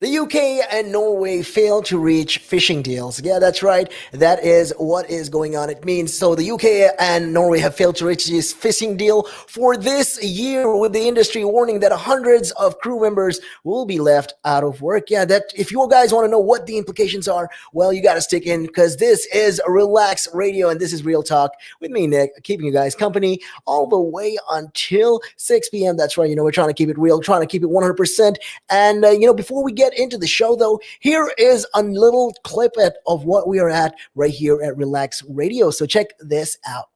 The UK and Norway failed to reach fishing deals. Yeah, that's right. That is what is going on. It means so the UK and Norway have failed to reach this fishing deal for this year, with the industry warning that hundreds of crew members will be left out of work. Yeah, that if you guys want to know what the implications are, well, you got to stick in because this is Relax Radio and this is Real Talk with me, Nick, keeping you guys company all the way until 6 p.m. That's right. We're trying to keep it real, trying to keep it 100%. And, before we get into the show, though, here is a little clip of what we are at right here at Relax Radio. So check this out.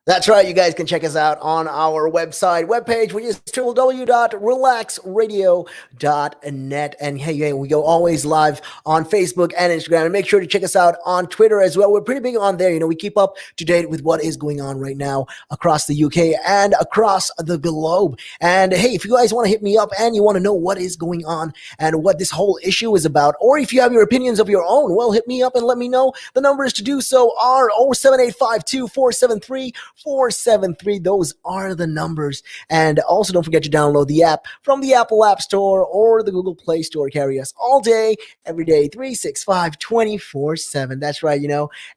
That's right. You guys can check us out on our webpage, which is www.relaxradio.net. And hey, we go always live on Facebook and Instagram. And make sure to check us out on Twitter as well. We're pretty big on there. We keep up to date with what is going on right now across the UK and across the globe. And hey, if you guys want to hit me up and you want to know what is going on and what this whole issue is about, or if you have your opinions of your own, well, hit me up and let me know. The numbers to do so are 07852 473 473. Those are the numbers. And also don't forget to download the app from the Apple App Store or the Google Play Store. Carry us all day, every day, 365, 24/7. That's right,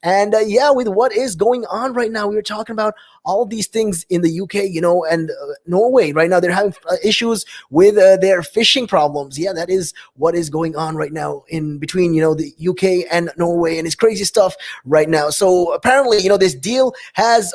And with what is going on right now, we were talking about all of these things in the UK, and Norway. Right now, they're having issues with their fishing problems. Yeah, that is what is going on right now in between, the UK and Norway, and it's crazy stuff right now. So apparently, this deal has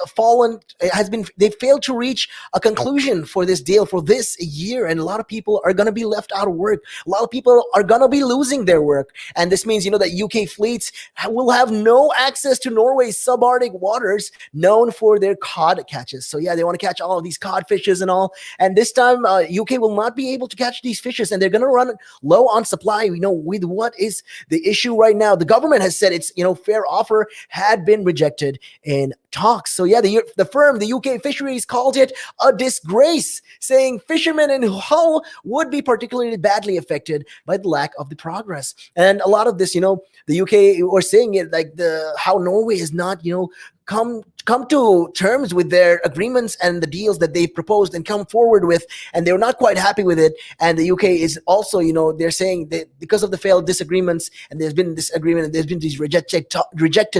they failed to reach a conclusion for this deal for this year, and a lot of people are going to be left out of work. A lot of people are going to be losing their work, and this means, that UK fleets will have no access to Norway's subarctic waters, known for their cod catches. So they want to catch all of these cod fishes and all. And this time, UK will not be able to catch these fishes, and they're going to run low on supply. With what is the issue right now? The government has said its fair offer had been rejected in talks. So the firm, the UK Fisheries, called it a disgrace, saying fishermen in Hull would be particularly badly affected by the lack of the progress. And a lot of this, the UK were saying it like how Norway is not, come to terms with their agreements and the deals that they've proposed and come forward with, and they're not quite happy with it. And the UK is also, they're saying that because of the failed disagreements, and there's been this agreement, and there's been these rejected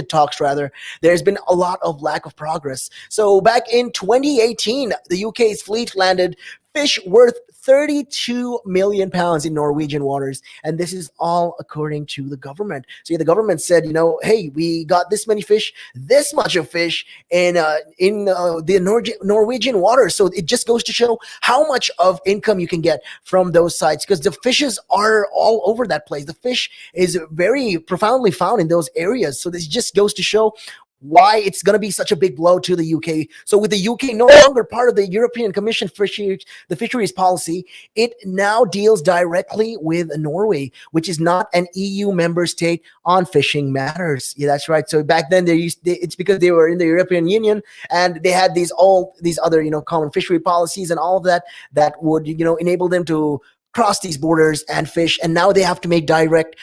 talks rather, there's been a lot of lack of progress. So back in 2018, the UK's fleet landed fish worth 32 million pounds in Norwegian waters. And this is all according to the government. So the government said, hey, we got this many fish, this much of fish in the Norwegian waters. So it just goes to show how much of income you can get from those sites, because the fishes are all over that place. The fish is very profoundly found in those areas. So this just goes to show why it's going to be such a big blow to the UK. So with the UK no longer part of the European Commission fisheries policy, it now deals directly with Norway, which is not an EU member state on fishing matters. Yeah, that's right. So back then it's because they were in the European Union, and they had these other common fishery policies and all of that would enable them to cross these borders and fish. And now they have to make direct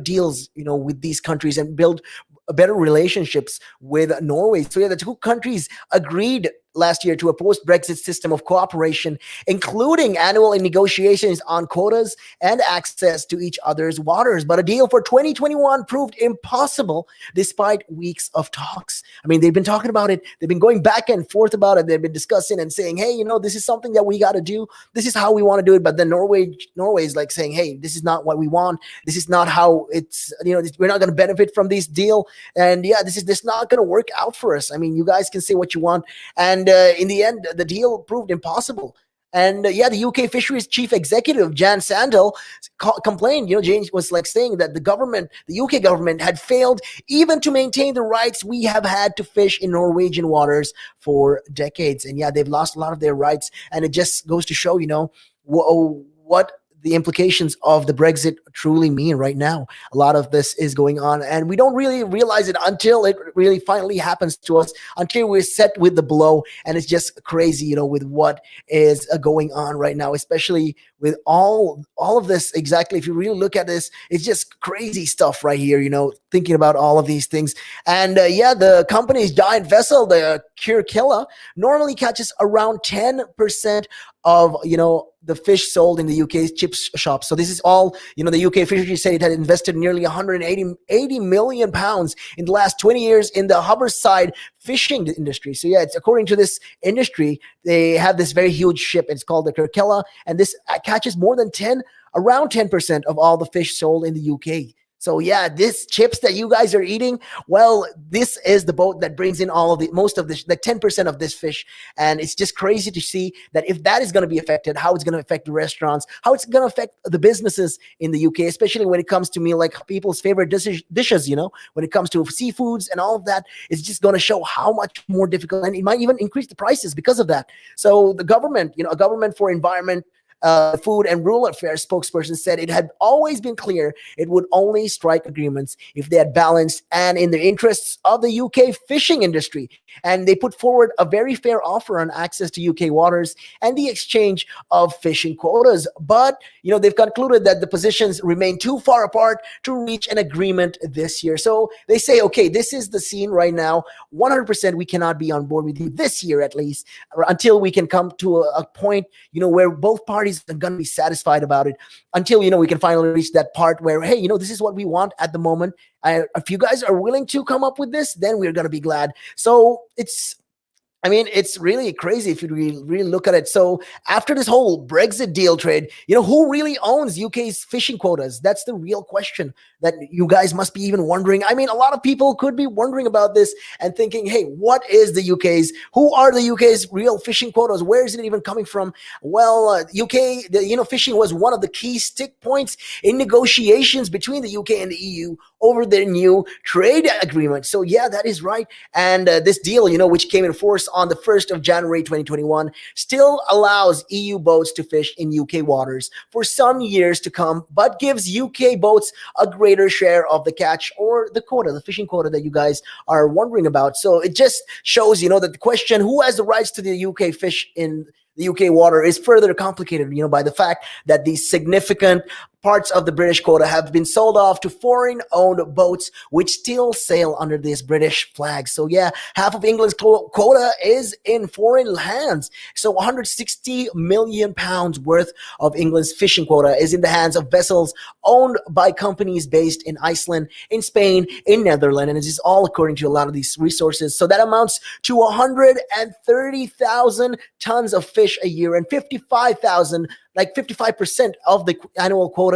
deals with these countries and build better relationships with Norway. So the two countries agreed last year to a post-Brexit system of cooperation, including annual negotiations on quotas and access to each other's waters. But a deal for 2021 proved impossible despite weeks of talks. I mean, they've been talking about it. They've been going back and forth about it. They've been discussing and saying, hey, this is something that we got to do. This is how we want to do it. But then Norway is like saying, hey, this is not what we want. This is not how it's, we're not going to benefit from this deal. And this is not going to work out for us. I mean, you guys can say what you want. And in the end, the deal proved impossible. And yeah, the UK fisheries chief executive Jan Sandel complained. James was like saying that the UK government, had failed even to maintain the rights we have had to fish in Norwegian waters for decades. And yeah, they've lost a lot of their rights, and it just goes to show, what the implications of the Brexit truly mean right now. A lot of this is going on, and we don't really realize it until it really finally happens to us, until we're set with the blow. And it's just crazy, with what is going on right now, especially with all of this. Exactly. If you really look at this, it's just crazy stuff right here, thinking about all of these things. And yeah, the company's giant vessel, the Quotas, normally catches around 10% of, the fish sold in the UK's chip shops. So this is all, the UK fisheries said it had invested nearly 180 million pounds in the last 20 years in the harborside fishing industry. So yeah, it's according to this industry, they have this very huge ship. It's called the Quotas, and this catches more than around 10% of all the fish sold in the UK. So yeah, this chips that you guys are eating, well, this is the boat that brings in most of this, like 10% of this fish. And it's just crazy to see that if that is going to be affected, how it's going to affect the restaurants, how it's going to affect the businesses in the UK, especially when it comes to like people's favorite dishes, when it comes to seafoods and all of that. It's just going to show how much more difficult, and it might even increase the prices because of that. So the government, a government for environment, Food and Rural Affairs spokesperson said it had always been clear it would only strike agreements if they had balanced and in the interests of the UK fishing industry. And they put forward a very fair offer on access to UK waters and the exchange of fishing quotas. But, they've concluded that the positions remain too far apart to reach an agreement this year. So they say, okay, this is the scene right now. 100% we cannot be on board with you this year, at least, until we can come to a point, where both parties are going to be satisfied about it, until, we can finally reach that part where, hey, this is what we want at the moment. If you guys are willing to come up with this, then we're going to be glad. So it's really crazy if you really look at it. So after this whole Brexit deal trade, who really owns UK's fishing quotas? That's the real question that you guys must be even wondering. A lot of people could be wondering about this and thinking, hey, what is the UK's? Who are the UK's real fishing quotas? Where is it even coming from? Well, UK, fishing was one of the key stick points in negotiations between the UK and the EU over their new trade agreement. So yeah, that is right. And this deal, which came in force on the 1st of January 2021, still allows EU boats to fish in UK waters for some years to come, but gives UK boats a greater share of the catch, or the quota, the fishing quota that you guys are wondering about. So it just shows, that the question, who has the rights to the UK fish in the UK water, is further complicated, by the fact that these significant parts of the British quota have been sold off to foreign-owned boats, which still sail under this British flag. So yeah, half of England's quota is in foreign hands. So 160 million pounds worth of England's fishing quota is in the hands of vessels owned by companies based in Iceland, in Spain, in Netherlands, and this is all according to a lot of these resources. So that amounts to 130,000 tons of fish a year, and 55,000, like 55% of the annual quotas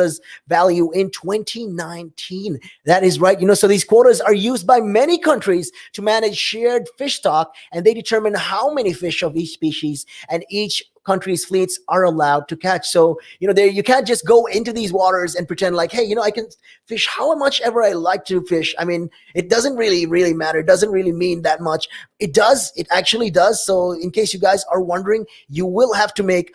value in 2019. That is right. So these quotas are used by many countries to manage shared fish stock, and they determine how many fish of each species and each country's fleets are allowed to catch. So, you can't just go into these waters and pretend like, hey, I can fish how much ever I like to fish. It doesn't really matter. It doesn't really mean that much. It does. It actually does. So in case you guys are wondering, you will have to make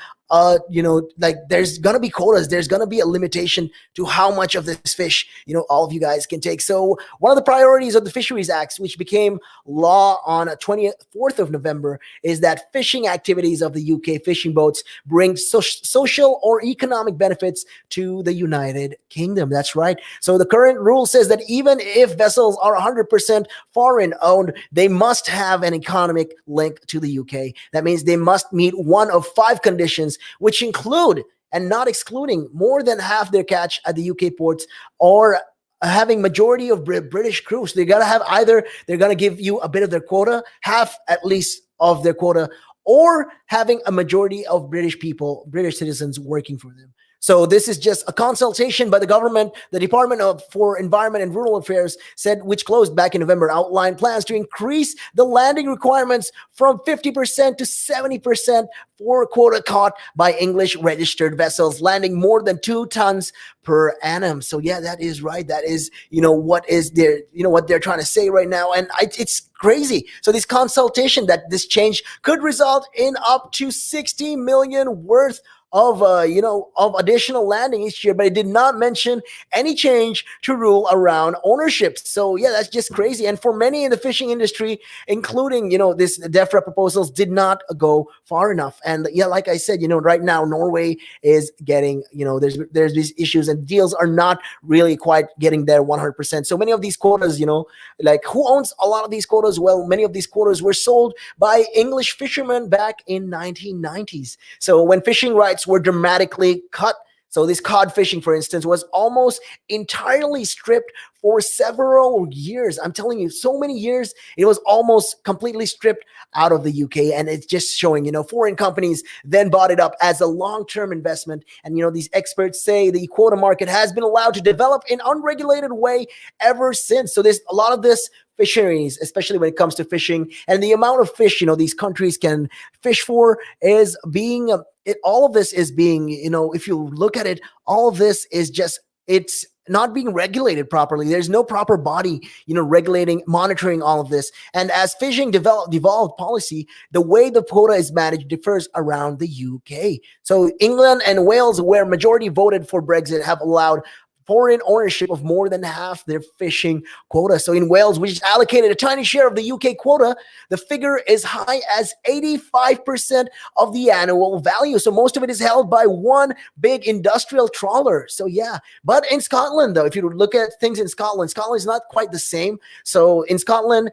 there's going to be quotas. There's going to be a limitation to how much of this fish, all of you guys can take. So one of the priorities of the Fisheries Act, which became law on 24th of November, is that fishing activities of the UK fishing boats bring social or economic benefits to the United Kingdom. That's right. So the current rule says that even if vessels are 100% foreign owned, they must have an economic link to the UK. That means they must meet one of 5 conditions, which include, and not excluding, more than half their catch at the UK ports, or having majority of British crews. So they got to have either they're going to give you a bit of their quota, half at least of their quota, or having a majority of British citizens working for them. So this is just a consultation by the government. The Department for Environment and Rural Affairs said, which closed back in November, outlined plans to increase the landing requirements from 50% to 70% for quota caught by English registered vessels landing more than 2 tons per annum. So yeah, that is right. That is, what is their, what they're trying to say right now. And it's crazy. So this consultation, that this change could result in up to 60 million worth of additional landing each year, but it did not mention any change to rule around ownership. So yeah, that's just crazy. And for many in the fishing industry, including, this DEFRA proposals did not go far enough. And yeah, like I said, right now Norway is getting, there's these issues and deals are not really quite getting there 100%. So many of these quotas, like who owns a lot of these quotas? Well, many of these quotas were sold by English fishermen back in 1990s. So when fishing rights were dramatically cut. So this cod fishing, for instance, was almost entirely stripped for several years. I'm telling you, so many years, it was almost completely stripped out of the UK. And it's just showing, foreign companies then bought it up as a long-term investment. And, these experts say the quota market has been allowed to develop in unregulated way ever since. So there's a lot of this fisheries, especially when it comes to fishing, and the amount of fish, these countries can fish for is being, all of this is being, if you look at it, all of this is just, it's not being regulated properly. There's no proper body, regulating, monitoring all of this. And as fishing devolved policy, the way the quota is managed differs around the UK. So England and Wales, where majority voted for Brexit, have allowed foreign ownership of more than half their fishing quota. So in Wales, which is allocated a tiny share of the UK quota, the figure is high as 85% of the annual value. So most of it is held by one big industrial trawler. So yeah, but in Scotland, though, if you look at things in Scotland, Scotland is not quite the same. So in Scotland,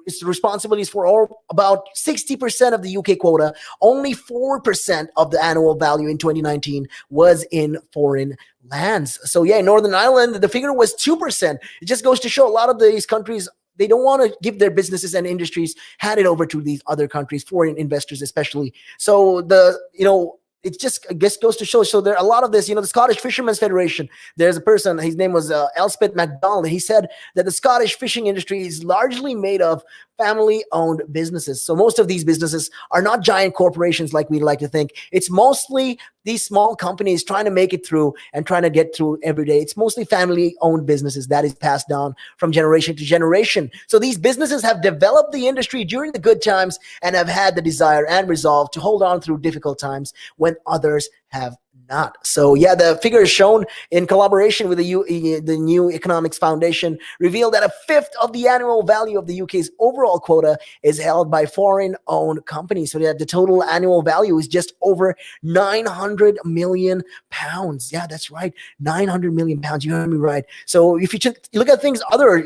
its responsibilities for about 60% of the UK quota. Only 4% of the annual value in 2019 was in foreign lands. So yeah, in Northern Ireland, the figure was 2%. It just goes to show a lot of these countries, they don't want to give their businesses and industries hand it over to these other countries, foreign investors especially. So it just, I guess, goes to show. So there are a lot of this, the Scottish Fishermen's Federation, there's a person, his name was Elspeth MacDonald. He said that the Scottish fishing industry is largely made of family-owned businesses. So most of these businesses are not giant corporations like we like to think. It's mostly these small companies trying to make it through and trying to get through every day. It's mostly family-owned businesses that is passed down from generation to generation. So these businesses have developed the industry during the good times and have had the desire and resolve to hold on through difficult times when others have not. So yeah, the figures shown in collaboration with the New Economics Foundation reveal that a fifth of the annual value of the UK's overall quota is held by foreign-owned companies. So that the total annual value is just over 900 million pounds. Yeah, that's right, 900 million pounds. You heard me right. So if you look at things other,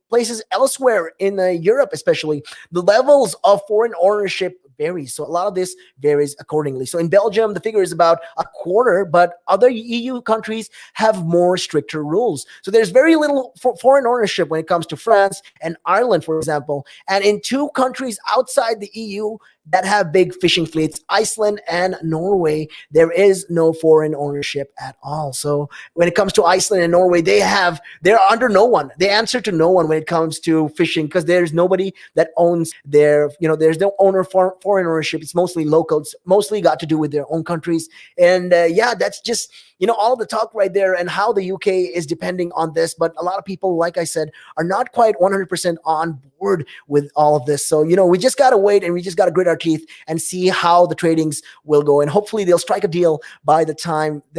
places elsewhere in Europe, especially, the levels of foreign ownership varies. So a lot of this varies accordingly. So in Belgium, the figure is about a quarter, but other EU countries have more stricter rules. So there's very little foreign ownership when it comes to France and Ireland, for example. And in two countries outside the EU that have big fishing fleets, Iceland and Norway, there is no foreign ownership at all. So when it comes to Iceland and Norway, they're under no one. They answer to no one when it comes to fishing because there's nobody that owns there's no owner for foreign ownership. It's mostly local. It's mostly got to do with their own countries. And that's just, all the talk right there and how the UK is depending on this. But a lot of people, like I said, are not quite 100% on board with all of this. So, we just got to wait and we just got to grit our teeth and see how the tradings will go. And hopefully they'll strike a deal by the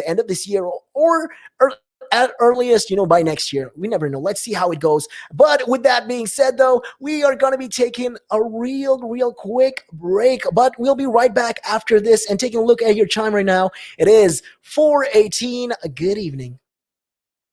end of this year or at earliest, by next year. We never know. Let's see how it goes. But with that being said, though, we are going to be taking a real quick break. But we'll be right back after this and taking a look at your chime right now. It is 4:18. Good evening.